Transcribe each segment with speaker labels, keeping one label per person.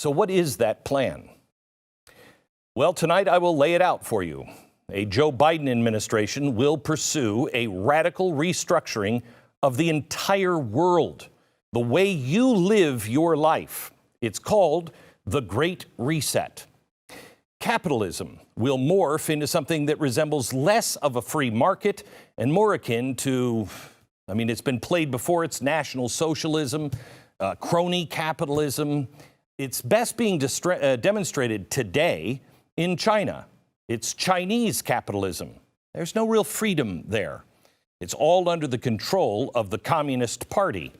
Speaker 1: So what is that plan? Well, tonight I will lay it out for you. A Joe Biden administration will pursue a radical restructuring of the entire world, the way you live your life. It's called the Great Reset. Capitalism will morph into something that resembles less of a free market and more akin to, it's been played before. It's National Socialism, crony capitalism. It's best being demonstrated today in China. It's Chinese capitalism. There's no real freedom there. It's all under the control of the Communist Party.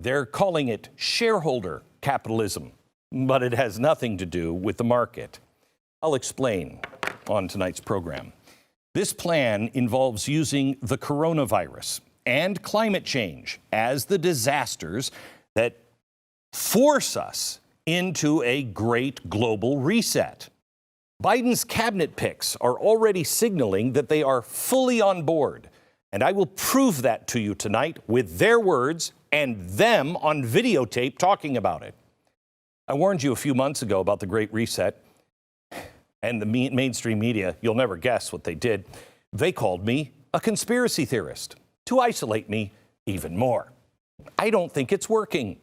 Speaker 1: They're calling it shareholder capitalism, but it has nothing to do with the market. I'll explain on tonight's program. This plan involves using the coronavirus and climate change as the disasters that force us into a great global reset. Biden's cabinet picks are already signaling that they are fully on board, and I will prove that to you tonight with their words and them on videotape talking about it. I warned you a few months ago about the Great Reset, and the mainstream media, you'll never guess what they did. They called me a conspiracy theorist to isolate me even more. I don't think it's working.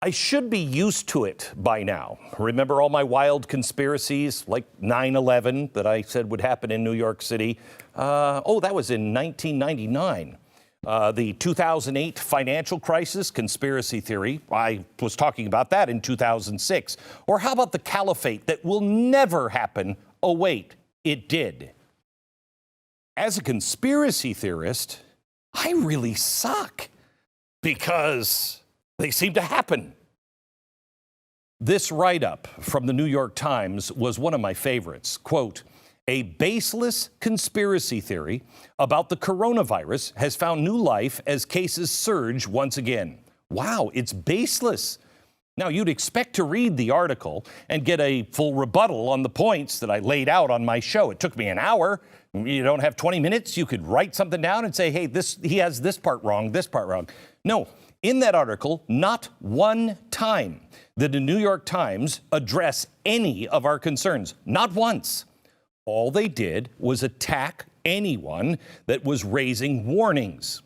Speaker 1: I should be used to it by now. Remember all my wild conspiracies like 9/11 that I said would happen in New York City? That was in 1999. The 2008 financial crisis conspiracy theory, I was talking about that in 2006. Or how about the caliphate that will never happen? Oh, wait, it did. As a conspiracy theorist, I really suck because they seem to happen. This write-up from the New York Times was one of my favorites. Quote, "A baseless conspiracy theory about the coronavirus has found new life as cases surge once again." Wow, it's baseless. Now, you'd expect to read the article and get a full rebuttal on the points that I laid out on my show. It took me an hour. You don't have 20 minutes. You could write something down and say, hey, he has this part wrong, this part wrong. No, in that article, not one time did the New York Times address any of our concerns. Not once. All they did was attack anyone that was raising warnings.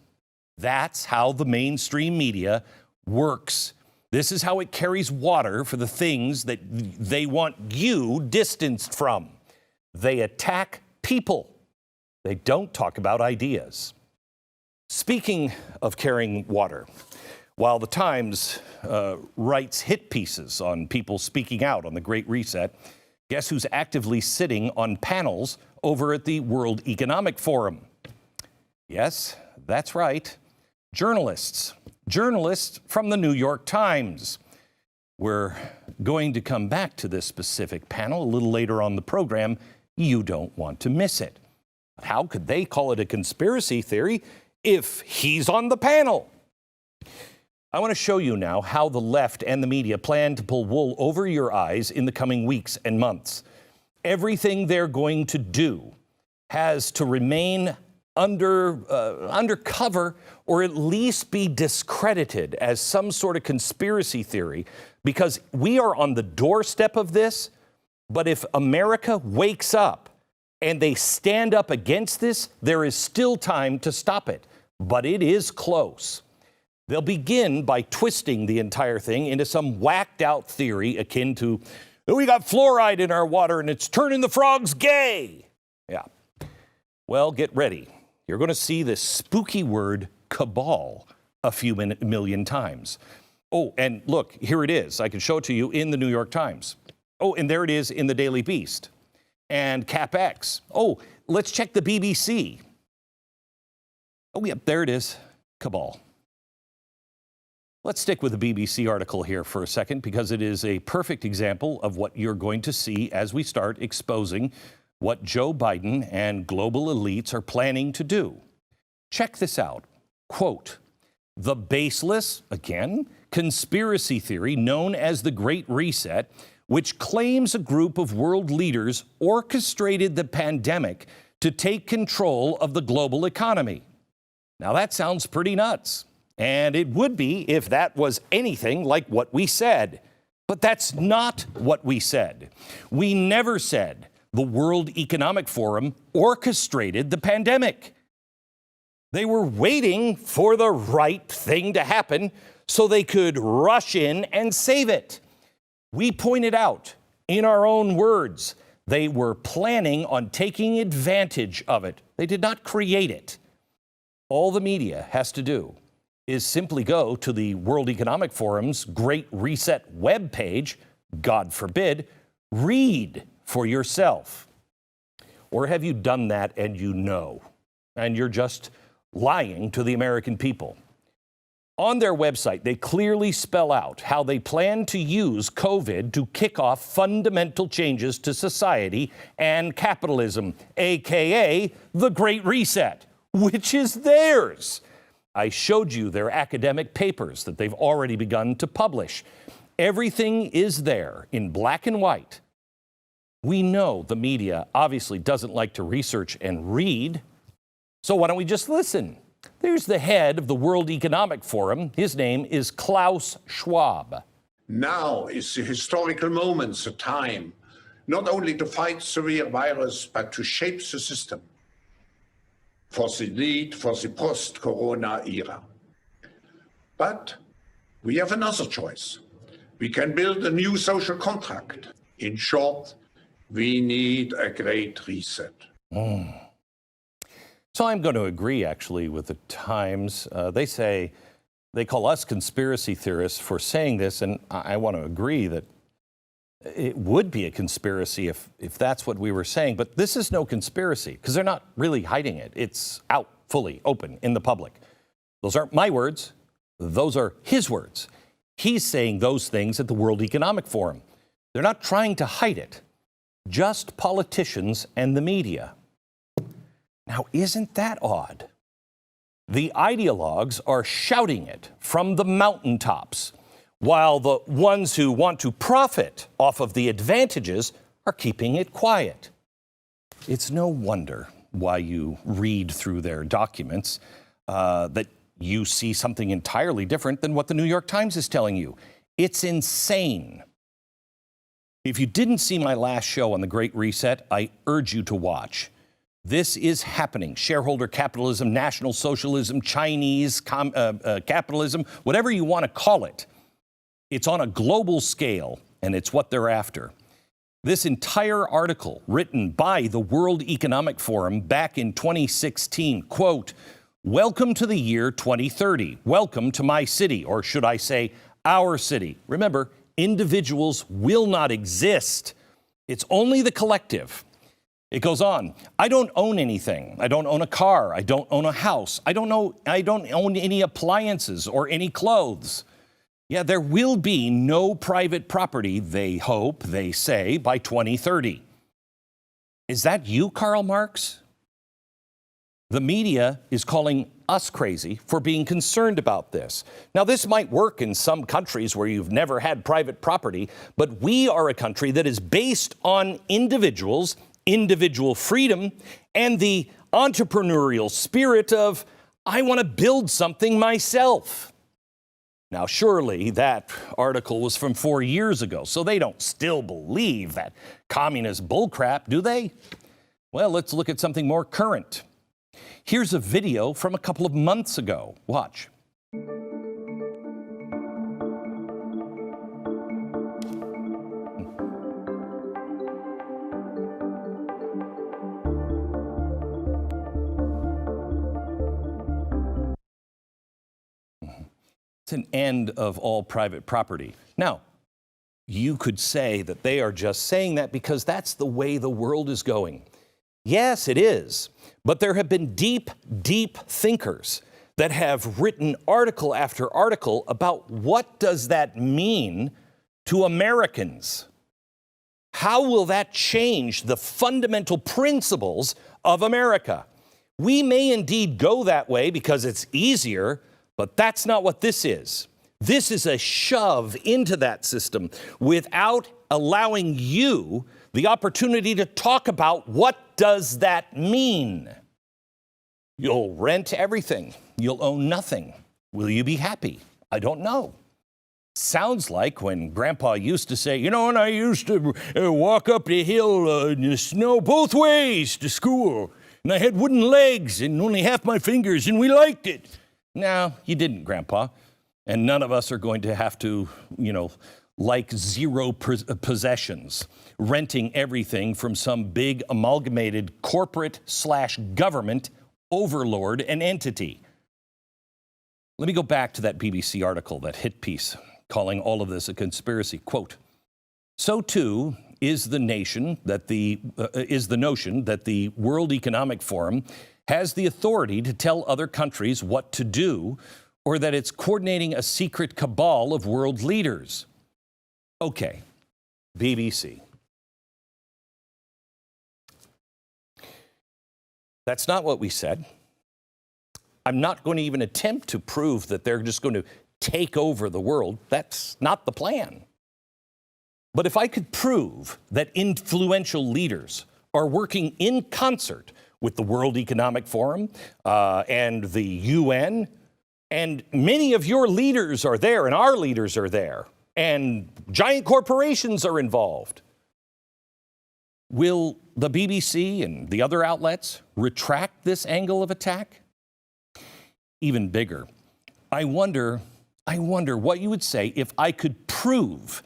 Speaker 1: That's how the mainstream media works. This is how it carries water for the things that they want you distanced from. They attack people. They don't talk about ideas. Speaking of carrying water, while the Times writes hit pieces on people speaking out on the Great Reset, guess who's actively sitting on panels over at the World Economic Forum? Yes, that's right. Journalists. Journalists from the New York Times. We're going to come back to this specific panel a little later on the program. You don't want to miss it. How could they call it a conspiracy theory if he's on the panel? I want to show you now how the left and the media plan to pull wool over your eyes in the coming weeks and months. Everything they're going to do has to remain undercover or at least be discredited as some sort of conspiracy theory, because we are on the doorstep of this. But if America wakes up and they stand up against this, there is still time to stop it. But it is close. They'll begin by twisting the entire thing into some whacked out theory akin to, we got fluoride in our water and it's turning the frogs gay. Yeah. Well, get ready. You're going to see this spooky word cabal a few million times. Oh, and look, here it is. I can show it to you in the New York Times. Oh, and there it is in the Daily Beast and CapX. Oh, let's check the BBC. Oh, yep, there it is. Cabal. Let's stick with the BBC article here for a second, because it is a perfect example of what you're going to see as we start exposing what Joe Biden and global elites are planning to do. Check this out. Quote, "The baseless, again, conspiracy theory known as the Great Reset, which claims a group of world leaders orchestrated the pandemic to take control of the global economy." Now that sounds pretty nuts. And it would be if that was anything like what we said. But that's not what we said. We never said the World Economic Forum orchestrated the pandemic. They were waiting for the right thing to happen so they could rush in and save it. We pointed out, in our own words, they were planning on taking advantage of it. They did not create it. All the media has to do is simply go to the World Economic Forum's Great Reset webpage, God forbid, read for yourself. Or have you done that and you know, and you're just lying to the American people? On their website, they clearly spell out how they plan to use COVID to kick off fundamental changes to society and capitalism, aka the Great Reset, which is theirs. I showed you their academic papers that they've already begun to publish. Everything is there in black and white. We know the media obviously doesn't like to research and read, so why don't we just listen? There's the head of the World Economic Forum. His name is Klaus Schwab.
Speaker 2: Now is the historical moment, the time, not only to fight severe virus, but to shape the system for the need for the post-corona era. But we have another choice. We can build a new social contract. In short, we need a great reset.
Speaker 1: So I'm going to agree, actually, with the Times. They call us conspiracy theorists for saying this, and I want to agree that it would be a conspiracy if that's what we were saying. But this is no conspiracy because they're not really hiding it. It's out fully, open, in the public. Those aren't my words. Those are his words. He's saying those things at the World Economic Forum. They're not trying to hide it. Just politicians and the media. Now, isn't that odd? The ideologues are shouting it from the mountaintops, while the ones who want to profit off of the advantages are keeping it quiet. It's no wonder why you read through their documents that you see something entirely different than what the New York Times is telling you. It's insane. If you didn't see my last show on the Great Reset, I urge you to watch. This is happening. Shareholder capitalism, National Socialism, Chinese capitalism, whatever you want to call it. It's on a global scale, and it's what they're after. This entire article, written by the World Economic Forum back in 2016, quote, "Welcome to the year 2030. Welcome to my city," or should I say, our city. Remember, individuals will not exist. It's only the collective. It goes on. I don't own anything. I don't own a car. I don't own a house. I don't own any appliances or any clothes. Yeah, there will be no private property, they hope, they say, by 2030. Is that you, Karl Marx? The media is calling us crazy for being concerned about this. Now, this might work in some countries where you've never had private property, but we are a country that is based on individuals, individual freedom, and the entrepreneurial spirit of, I want to build something myself. Now, surely that article was from 4 years ago, so they don't still believe that communist bullcrap, do they? Well, let's look at something more current. Here's a video from a couple of months ago. Watch. It's an end of all private property. Now, you could say that they are just saying that because that's the way the world is going. Yes, it is. But there have been deep, deep thinkers that have written article after article about what does that mean to Americans? How will that change the fundamental principles of America? We may indeed go that way because it's easier, but that's not what this is. This is a shove into that system without allowing you the opportunity to talk about what does that mean. You'll rent everything. You'll own nothing. Will you be happy? I don't know. Sounds like when Grandpa used to say, you know, and I used to walk up the hill in the snow both ways to school, and I had wooden legs and only half my fingers, and we liked it. No, you didn't, Grandpa. And none of us are going to have to, like zero possessions, renting everything from some big amalgamated corporate/government overlord and entity. Let me go back to that BBC article, that hit piece, calling all of this a conspiracy. Quote, so too is the notion that the World Economic Forum has the authority to tell other countries what to do, or that it's coordinating a secret cabal of world leaders. Okay, BBC. That's not what we said. I'm not going to even attempt to prove that they're just going to take over the world. That's not the plan. But if I could prove that influential leaders are working in concert with the World Economic Forum and the UN, and many of your leaders are there, and our leaders are there, and giant corporations are involved, will the BBC and the other outlets retract this angle of attack? Even bigger, I wonder what you would say if I could prove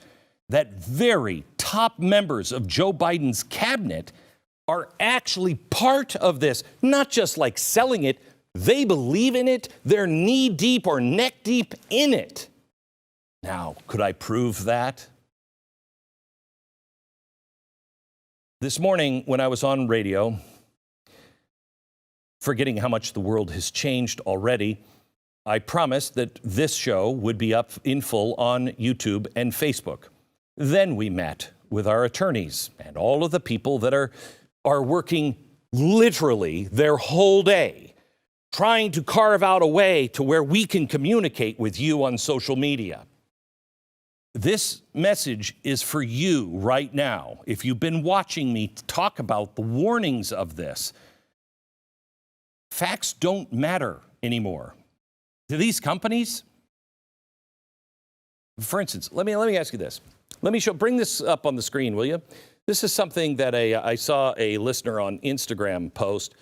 Speaker 1: that very top members of Joe Biden's cabinet are actually part of this, not just like selling it. They believe in it. They're knee deep or neck deep in it. Now, could I prove that? This morning when I was on radio, forgetting how much the world has changed already, I promised that this show would be up in full on YouTube and Facebook. Then we met with our attorneys and all of the people that are working literally their whole day, trying to carve out a way to where we can communicate with you on social media. This message is for you right now. If you've been watching me talk about the warnings of this, facts don't matter anymore. To these companies, for instance, let me ask you this. Bring this up on the screen, will you? This is something that I saw a listener on Instagram post.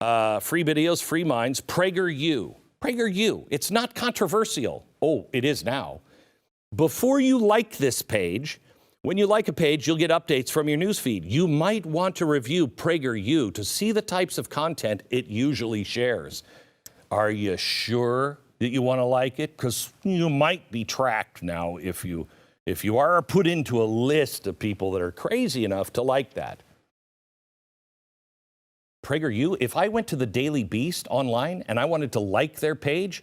Speaker 1: Free videos, free minds, PragerU. PragerU. It's not controversial. Oh, it is now. Before you like this page, when you like a page, you'll get updates from your newsfeed. You might want to review PragerU to see the types of content it usually shares. Are you sure that you want to like it? Because you might be tracked now if you are put into a list of people that are crazy enough to like that. PragerU, if I went to the Daily Beast online and I wanted to like their page,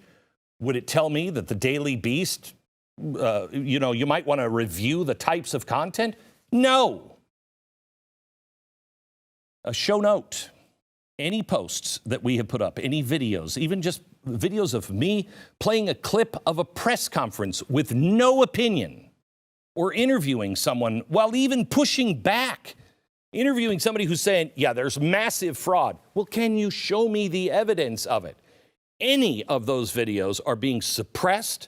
Speaker 1: would it tell me that the Daily Beast, you might want to review the types of content? No. A show note. Any posts that we have put up, any videos, even just videos of me playing a clip of a press conference with no opinion, or interviewing someone while even pushing back, interviewing somebody who's saying, yeah, there's massive fraud. Well, can you show me the evidence of it? Any of those videos are being suppressed.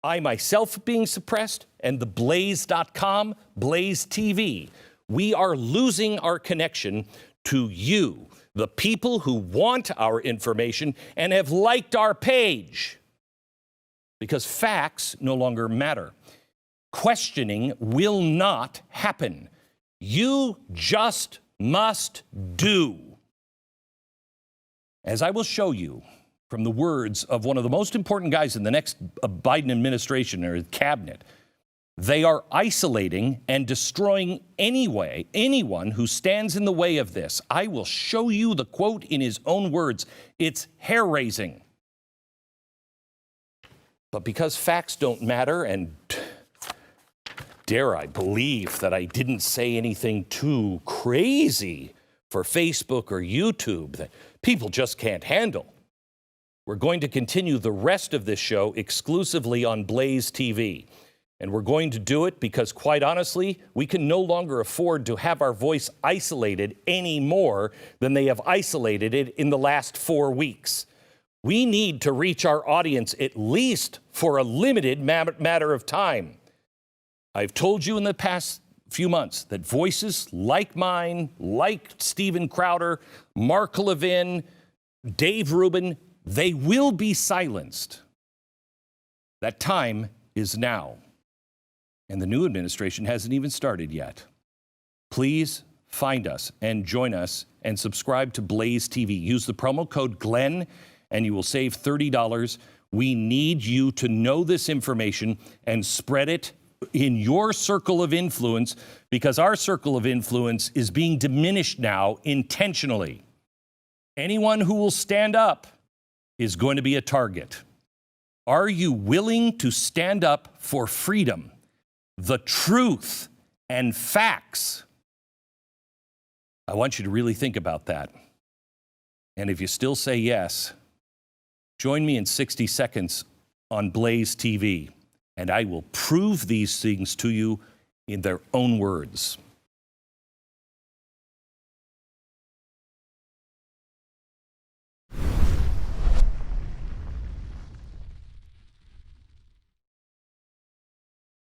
Speaker 1: I myself being suppressed, and the Blaze.com, Blaze TV. We are losing our connection to you, the people who want our information and have liked our page, because facts no longer matter. Questioning will not happen. You just must do. As I will show you from the words of one of the most important guys in the next Biden administration or cabinet, they are isolating and destroying anyone who stands in the way of this. I will show you the quote in his own words. It's hair-raising. But because facts don't matter, and dare I believe that I didn't say anything too crazy for Facebook or YouTube that people just can't handle, we're going to continue the rest of this show exclusively on Blaze TV. And we're going to do it because, quite honestly, we can no longer afford to have our voice isolated any more than they have isolated it in the last 4 weeks. We need to reach our audience at least for a limited matter of time. I've told you in the past few months that voices like mine, like Steven Crowder, Mark Levin, Dave Rubin, they will be silenced. That time is now. And the new administration hasn't even started yet. Please find us and join us and subscribe to Blaze TV. Use the promo code Gleen and you will save $30. We need you to know this information and spread it in your circle of influence, because our circle of influence is being diminished now intentionally. Anyone who will stand up is going to be a target. Are you willing to stand up for freedom, the truth, and facts? I want you to really think about that. And if you still say yes, join me in 60 seconds on Blaze TV, and I will prove these things to you in their own words.